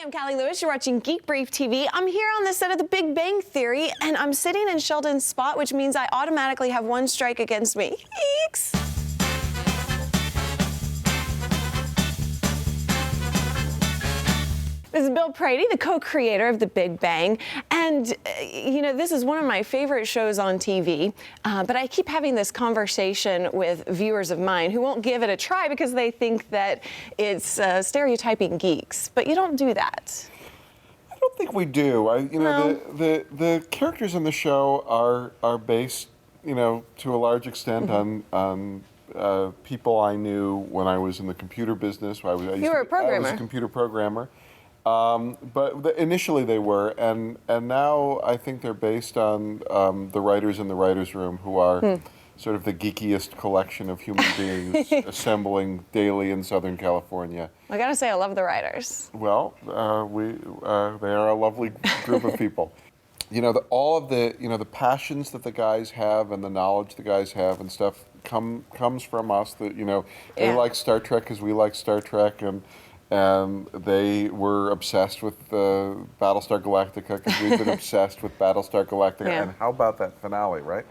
I'm Callie Lewis. You're watching Geek Brief TV. I'm here on the set of The Big Bang Theory, and I'm sitting in Sheldon's spot, which means I automatically have one strike against me. Eeks! This is Bill Prady, the co-creator of The Big Bang, and you know, this is one of my favorite shows on TV, but I keep having this conversation with viewers of mine who won't give it a try because they think that it's stereotyping geeks, but you don't do that. I don't think we do. The characters in the show are based, you know, to a large extent on people I knew when I was in the computer business. You were a programmer. I was a computer programmer. But initially they were, and now I think they're based on the writers in the writers' room, who are sort of the geekiest collection of human beings assembling daily in Southern California. I gotta say, I love the writers. Well, they are a lovely group of people. You know, all of the passions that the guys have and the knowledge the guys have and stuff comes from us. That, you know, they like Star Trek because we like Star Trek, and they were obsessed with Battlestar Galactica because we've been obsessed with Battlestar Galactica. Yeah. And how about that finale, right?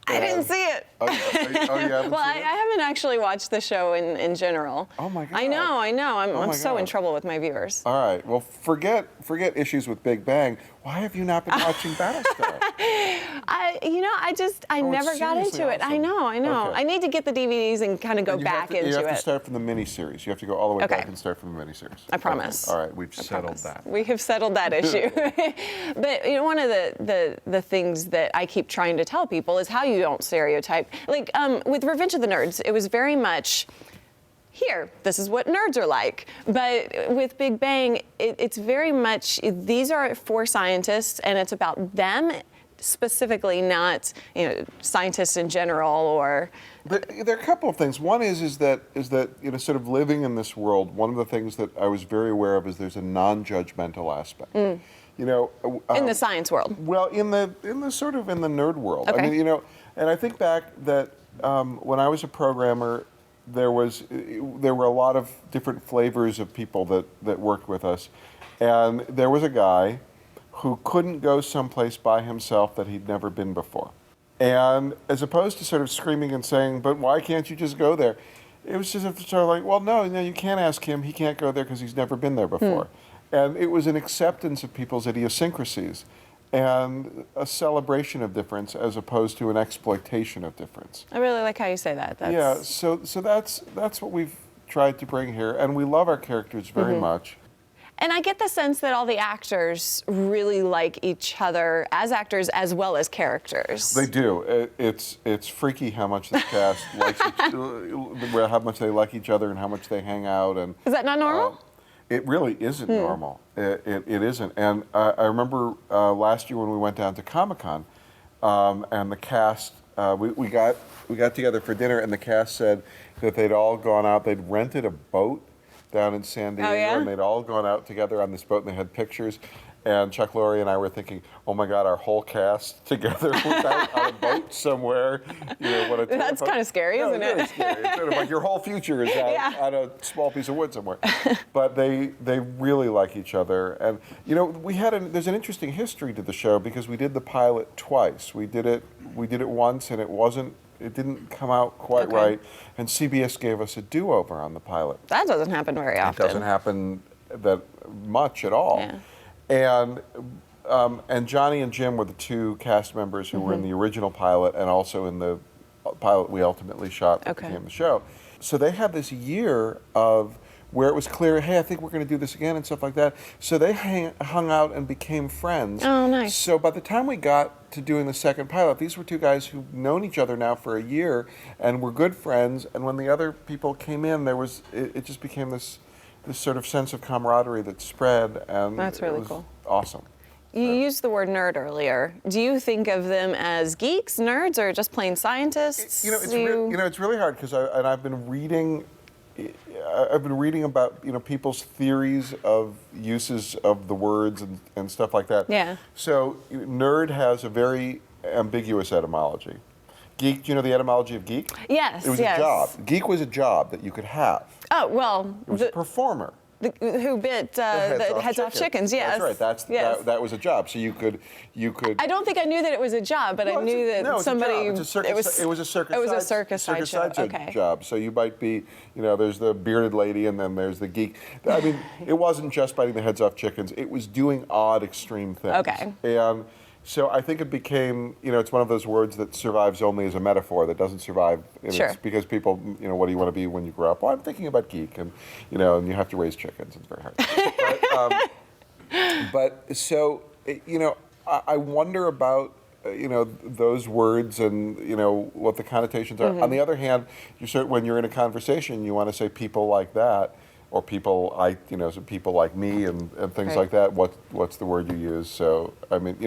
I didn't see it. You haven't well, seen it? I haven't actually watched the show in general. Oh my God. I know. I'm so in trouble with my viewers. All right. Well, forget issues with Big Bang. Why have you not been watching Battlestar? I never got into it. Awesome. I know. Okay. I need to get the DVDs and kind of go back into it. You have to start from the miniseries. You have to go all the way back and start from the miniseries. I promise. Okay. All right, we've settled that. We have settled that issue. But you know, one of the things that I keep trying to tell people is how you don't stereotype. Like with Revenge of the Nerds, it was very much, here, this is what nerds are like. But with Big Bang, it's very much, these are for scientists, and it's about them specifically, not, you know, scientists in general. Or but there are a couple of things. One is that you know, sort of living in this world, one of the things that I was very aware of is there's a non-judgmental aspect. You know, in the science world. Well, in the sort of in the nerd world. Okay. I mean, you know, and I think back that when I was a programmer, there were a lot of different flavors of people that worked with us, and there was a guy who couldn't go someplace by himself that he'd never been before. And as opposed to sort of screaming and saying, but why can't you just go there? It was just sort of like, well, no, you can't ask him. He can't go there because he's never been there before. And it was an acceptance of people's idiosyncrasies and a celebration of difference as opposed to an exploitation of difference. I really like how you say that. Yeah, so that's what we've tried to bring here. And we love our characters very much. And I get the sense that all the actors really like each other as actors as well as characters. They do. It's freaky how much the cast likes how much they like each other and how much they hang out. And is that not normal? It really isn't normal. It isn't. And I remember last year when we went down to Comic-Con, and the cast, we got together for dinner, and the cast said that they'd all gone out. They'd rented a boat down in San Diego, and they'd all gone out together on this boat, and they had pictures. And Chuck Lorre and I were thinking, oh my God, our whole cast together was out on a boat somewhere. You know, what a That's kind of scary, isn't it? It's scary. It's sort of like your whole future is out on a small piece of wood somewhere. But they really like each other. And you know, there's an interesting history to the show because we did the pilot twice. We did it once, and it didn't come out quite right, and CBS gave us a do-over on the pilot. That doesn't happen very often. It doesn't happen that much at all. Yeah. And Johnny and Jim were the two cast members who were in the original pilot and also in the pilot we ultimately shot that became the show. So they had this year of where it was clear, hey, I think we're going to do this again and stuff like that. So they hung out and became friends. Oh, nice. So by the time we got to doing the second pilot, these were two guys who've known each other now for a year and were good friends. And when the other people came in, it just became this sort of sense of camaraderie that spread. And that's really cool. Awesome. You used the word nerd earlier. Do you think of them as geeks, nerds, or just plain scientists? It's really hard because I've been reading about people's theories of uses of the words and stuff like that. Yeah. So nerd has a very ambiguous etymology. Geek, do you know the etymology of geek? Yes. It was a job. Geek was a job that you could have. Oh, well. It was a performer. Who bit the heads off chickens? Yes, that's right. yes. That was a job. So you could. I don't think I knew that it was a job, but I knew that somebody. It was a circus. It was a circus sideshow job. So you might be, there's the bearded lady, and then there's the geek. I mean, it wasn't just biting the heads off chickens. It was doing odd, extreme things. Okay. And so I think it became, it's one of those words that survives only as a metaphor, that doesn't survive. Sure. Because people, what do you want to be when you grow up? Well, I'm thinking about geek, and and you have to raise chickens. It's very hard. But so, I wonder about, those words and, what the connotations are. On the other hand, when you're in a conversation, you want to say people like that, or people people like me and things Right. like that. What's the word you use? So, I mean,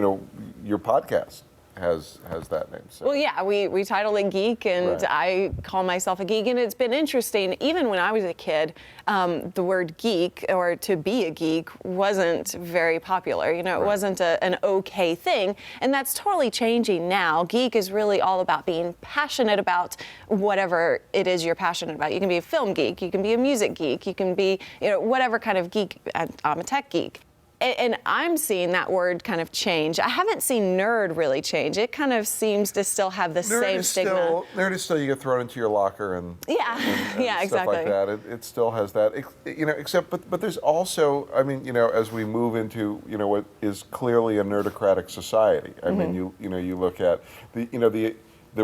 your podcast has that name. So. Well, yeah, we titled it Geek, and Right. I call myself a geek, and it's been interesting. Even when I was a kid, the word geek, or to be a geek, wasn't very popular. It Right. wasn't an okay thing, and that's totally changing now. Geek is really all about being passionate about whatever it is you're passionate about. You can be a film geek, you can be a music geek, you can be, whatever kind of geek. I'm a tech geek. And I'm seeing that word kind of change. I haven't seen nerd really change. It kind of seems to still have the same stigma. Nerd is still, you get thrown into your locker and Yeah, and yeah, stuff exactly. like that. It still has that, except but there's also, I mean, as we move into what is clearly a nerdocratic society. I mean, you look at the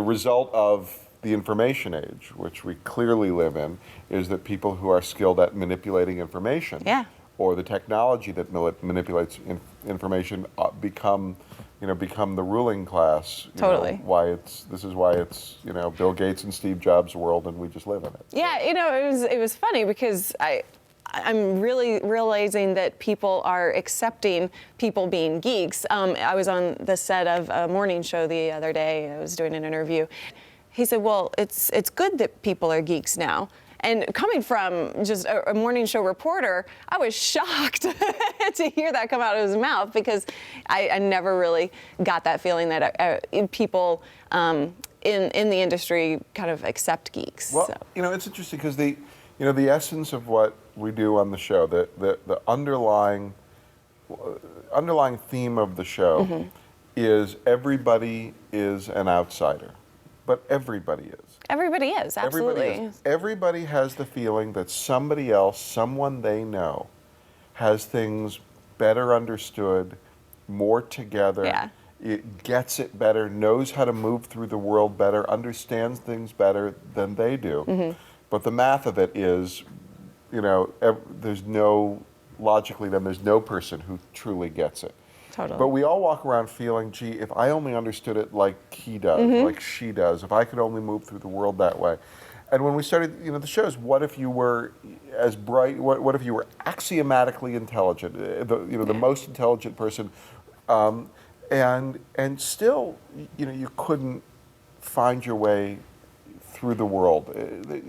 result of the information age, which we clearly live in, is that people who are skilled at manipulating information. Yeah. Or the technology that manipulates information become the ruling class. Totally. This is why it's Bill Gates and Steve Jobs' world, and we just live in it. Yeah, it was funny because I'm really realizing that people are accepting people being geeks. I was on the set of a morning show the other day. I was doing an interview. He said, "Well, it's good that people are geeks now." And coming from just a morning show reporter, I was shocked to hear that come out of his mouth, because I never really got that feeling that people in the industry kind of accept geeks. Well, so. It's interesting because the essence of what we do on the show, the underlying theme of the show is everybody is an outsider, but everybody is. Everybody is, absolutely. Everybody has the feeling that somebody else, someone they know, has things better understood, more together. Yeah. It gets it better, knows how to move through the world better, understands things better than they do. But the math of it is, there's no person who truly gets it. Totally. But we all walk around feeling, gee, if I only understood it like he does, like she does, if I could only move through the world that way. And when we started, the shows, what if you were as bright? What if you were axiomatically intelligent, the most intelligent person, and still, you couldn't find your way through the world.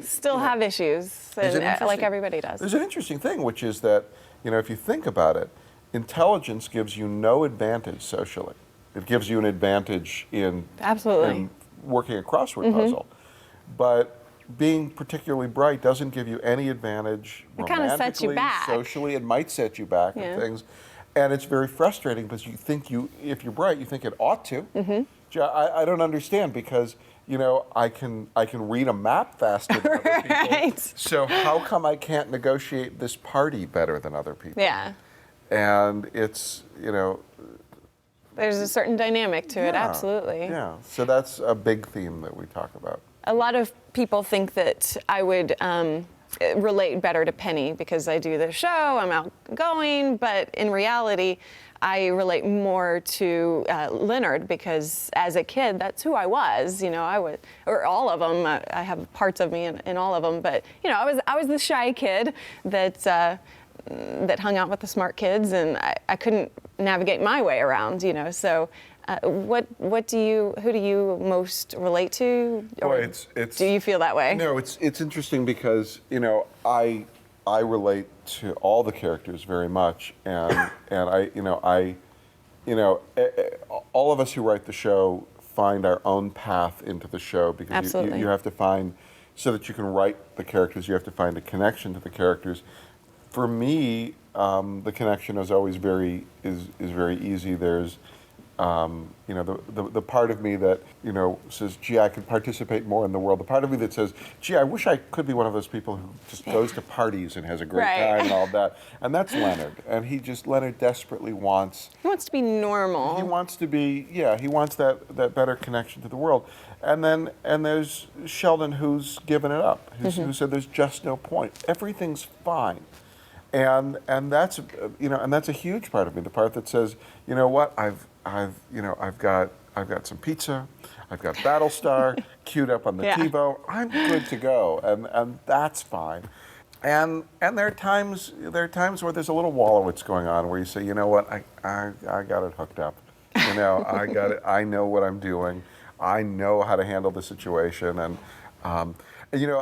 Still have issues, like everybody does. There's an interesting thing, which is that, if you think about it, intelligence gives you no advantage socially. It gives you an advantage in working a crossword puzzle. But being particularly bright doesn't give you any advantage it kind of sets you back. Socially. It might set you back and things. And it's very frustrating because if you're bright, you think it ought to. I don't understand because, I can read a map faster than other people. Right. So how come I can't negotiate this party better than other people? Yeah. And it's, There's a certain dynamic to it, absolutely. Yeah, so that's a big theme that we talk about. A lot of people think that I would relate better to Penny because I do the show, I'm outgoing, but in reality, I relate more to Leonard because as a kid, that's who I was. Or all of them. I have parts of me in all of them, but I was the shy kid that hung out with the smart kids, and I couldn't navigate my way around. So, who do you most relate to? Or it's do you feel that way? No, it's interesting because I relate to all the characters very much, and all of us who write the show find our own path into the show because you have to find, so that you can write the characters, you have to find a connection to the characters for me, the connection is always very easy. There's the part of me that, says, gee, I could participate more in the world. The part of me that says, gee, I wish I could be one of those people who just goes to parties and has a great time and all that. And that's Leonard. And Leonard desperately wants... He wants to be normal. He wants to be, he wants that better connection to the world. And there's Sheldon, who's given it up, who said there's just no point. Everything's fine. And that's a huge part of me, the part that says, you know what, I've got some pizza, I've got Battlestar queued up on the TiVo, I'm good to go, and that's fine. And there are times where there's a little Wallowitz going on, where you say, you know what, I got it hooked up, I got it, I know what I'm doing, I know how to handle the situation, and a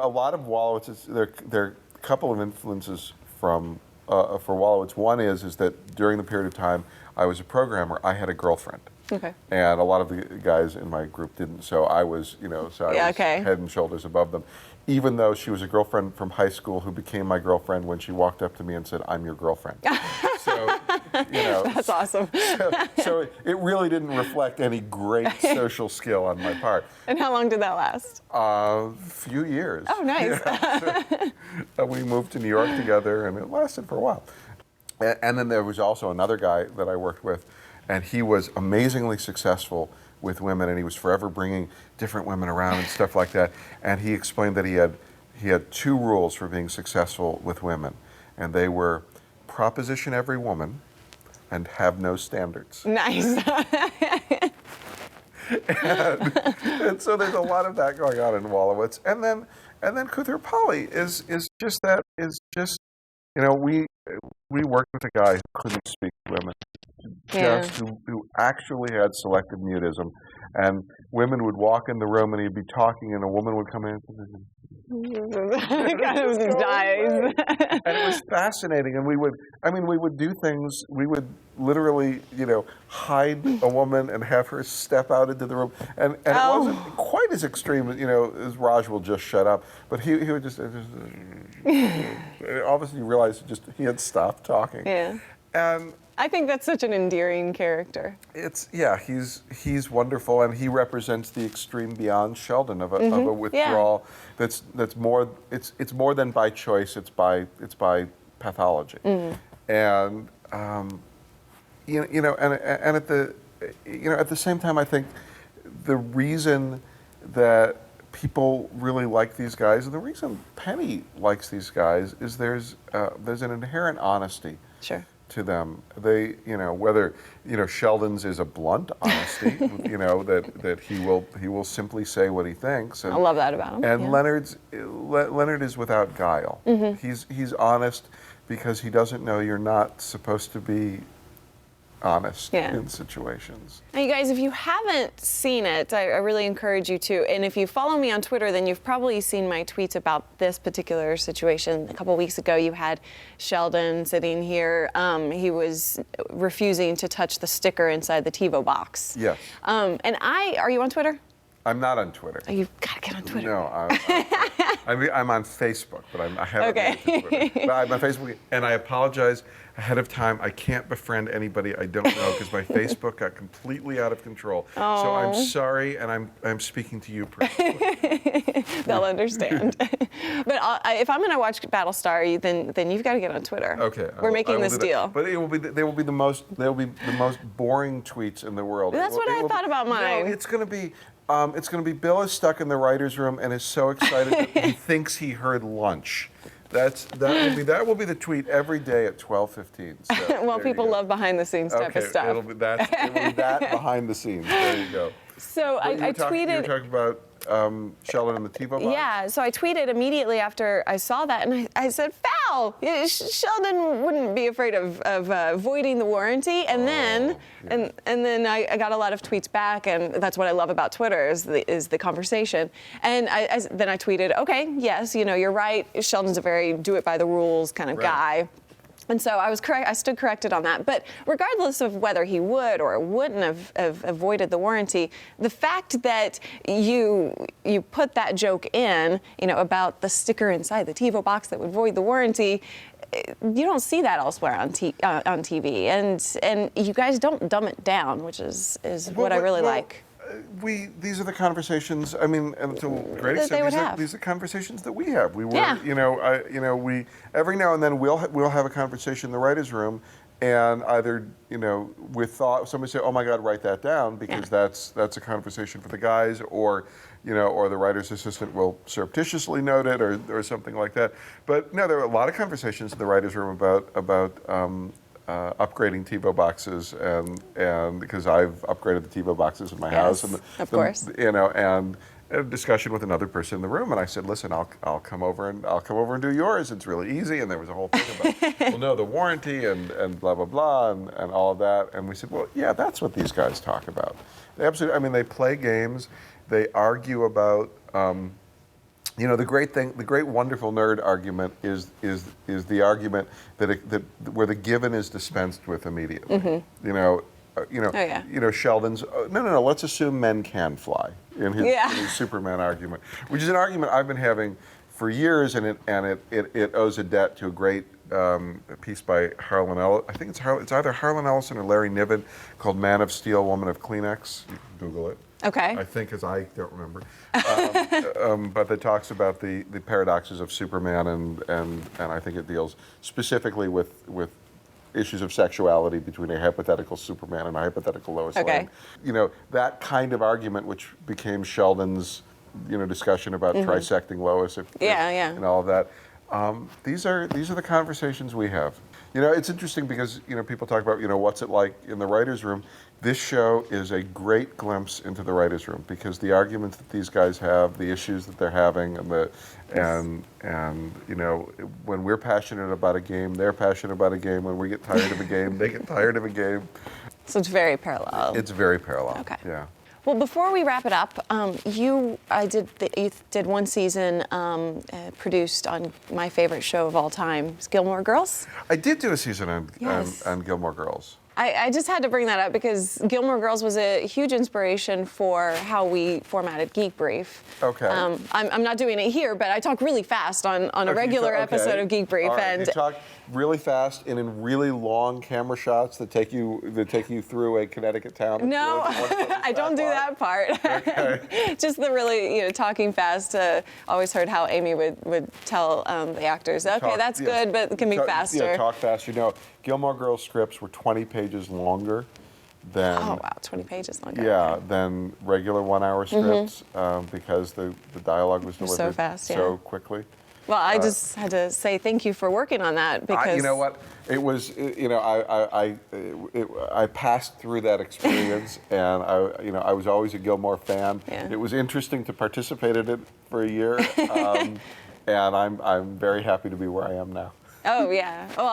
lot of Wallowitz's, there are a couple of influences for Wallowitz. One is that during the period of time I was a programmer, I had a girlfriend. Okay. And a lot of the guys in my group didn't, so I was, head and shoulders above them. Even though she was a girlfriend from high school who became my girlfriend when she walked up to me and said, "I'm your girlfriend." So, That's awesome. So it really didn't reflect any great social skill on my part. And how long did that last? A few years. Oh, nice. So, we moved to New York together, and it lasted for a while. And then there was also another guy that I worked with, and he was amazingly successful with women, and he was forever bringing different women around and stuff like that. And he explained that he had two rules for being successful with women, and they were proposition every woman and have no standards. Nice. and so there's a lot of that going on in Wallowitz. And then Kuthar is just we worked with a guy who couldn't speak to women. Who actually had selective mutism, and women would walk in the room and he'd be talking, and a woman would come in. Kind of dies. And it was fascinating, and we would do things. We would literally, hide a woman and have her step out into the room, and it wasn't quite as extreme, as Raj will just shut up, but he would just all of a sudden you realize he had stopped talking. Yeah. And I think that's such an endearing character. He's wonderful, and he represents the extreme beyond Sheldon of a withdrawal that's more it's more than by choice, it's by pathology. And and at the same time, I think the reason that people really like these guys, and the reason Penny likes these guys, is there's an inherent honesty. Sure. To them, they, whether, Sheldon's is a blunt honesty, that he will simply say what he thinks. And, I love that about him. And Leonard is without guile. He's honest because he doesn't know you're not supposed to be honest in situations. Now, you guys, if you haven't seen it, I really encourage you to. And if you follow me on Twitter, then you've probably seen my tweets about this particular situation. A couple weeks ago, you had Sheldon sitting here. He was refusing to touch the sticker inside the TiVo box. Yes. Are you on Twitter? I'm not on Twitter. Oh, you've got to get on Twitter. No, I'm on Facebook, but I haven't been to Twitter. But I'm on Facebook, and I apologize ahead of time. I can't befriend anybody I don't know because my Facebook got completely out of control. Oh. So I'm sorry, and I'm speaking to you personally. They'll understand. But if I'm going to watch Battlestar, then you've got to get on Twitter. Okay. We're making this deal. But they will be the most boring tweets in the world. That's what I thought about mine. No, it's going to be Bill is stuck in the writer's room and is so excited that he thinks he heard lunch. That will be the tweet every day at 12:15. So, well, people love behind the scenes type of stuff. It will be that behind the scenes. There you go. So I tweeted. You were talking about Sheldon and the TiVo box? Yeah, so I tweeted immediately after I saw that, and I said, "Foul! Sheldon wouldn't be afraid of voiding the warranty." And then I got a lot of tweets back, and that's what I love about Twitter is the conversation. And then I tweeted, "Okay, yes, you're right. Sheldon's a very do it by the rules kind of guy." And so I was correct. I stood corrected on that. But regardless of whether he would or wouldn't have avoided the warranty, the fact that you put that joke in, about the sticker inside the TiVo box that would void the warranty, you don't see that elsewhere on TV, and you guys don't dumb it down, which is what I really like. These are the conversations. I mean, and to a great That they would extent, have. these are conversations that we have. We were, Yeah. we every now and then we'll have a conversation in the writers' room, and either with thought, somebody say, "Oh my God, write that down," because that's a conversation for the guys, or or the writer's assistant will surreptitiously note it, or something like that. But no, there are a lot of conversations in the writers' room about upgrading TiVo boxes, and because I've upgraded the TiVo boxes in my house, and of course, and a discussion with another person in the room, and I said, listen, I'll come over and do yours. It's really easy. And there was a whole thing about well, no, the warranty and blah blah blah and all of that. And we said, well, yeah, that's what these guys talk about. They absolutely. I mean, they play games. They argue about. The great wonderful nerd argument is the argument that where the given is dispensed with immediately. Mm-hmm. Sheldon's no. Let's assume men can fly in his Superman argument, which is an argument I've been having for years, and it owes a debt to a great piece by Harlan Ellison. I think it's either Harlan Ellison or Larry Niven, called "Man of Steel, Woman of Kleenex." You can Google it. Okay. I think, as I don't remember, but it talks about the paradoxes of Superman, and I think it deals specifically with issues of sexuality between a hypothetical Superman and a hypothetical Lois Lane. That kind of argument, which became Sheldon's discussion about trisecting Lois, and all of that. These are the conversations we have. It's interesting because people talk about what's it like in the writers' room. This show is a great glimpse into the writers' room, because the arguments that these guys have, the issues that they're having, and when we're passionate about a game, they're passionate about a game. When we get tired of a game, they get tired of a game. So it's very parallel. It's very parallel. Okay. Yeah. Well, before we wrap it up, you did one season produced on my favorite show of all time, Gilmore Girls. I did do a season on Gilmore Girls. I just had to bring that up because Gilmore Girls was a huge inspiration for how we formatted Geek Brief. Okay. I'm not doing it here, but I talk really fast on a regular episode of Geek Brief. All right. And you talk really fast and in really long camera shots that take you through a Connecticut town. No, I don't do that part. Okay. Just the really, talking fast. Always heard how Amy would tell the actors, okay, that's good, but it can be faster. Yeah, talk fast. Gilmore Girls scripts were 20 pages longer than. Oh wow, 20 pages longer. Yeah, than regular 1-hour scripts, because the dialogue was delivered so fast, so quickly. Well, I just had to say thank you for working on that, because you know what, it was. I passed through that experience, and I was always a Gilmore fan. Yeah. It was interesting to participate in it for a year, and I'm very happy to be where I am now. Oh yeah. Well,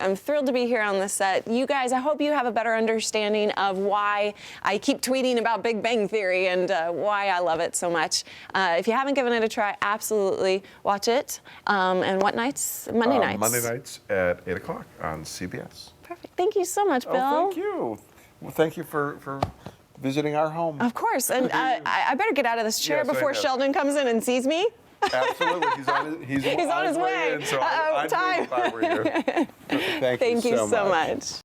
I'm thrilled to be here on the set. You guys, I hope you have a better understanding of why I keep tweeting about Big Bang Theory and why I love it so much. If you haven't given it a try, absolutely watch it. And what nights? Monday nights. Monday nights at 8 o'clock on CBS. Perfect. Thank you so much, Bill. Oh, thank you. Well, thank you for visiting our home. Of course. And I better get out of this chair Yes, I before know. Sheldon comes in and sees me. Absolutely, he's on his way in, so I'd time. leave if I were you. Thank you so much. much.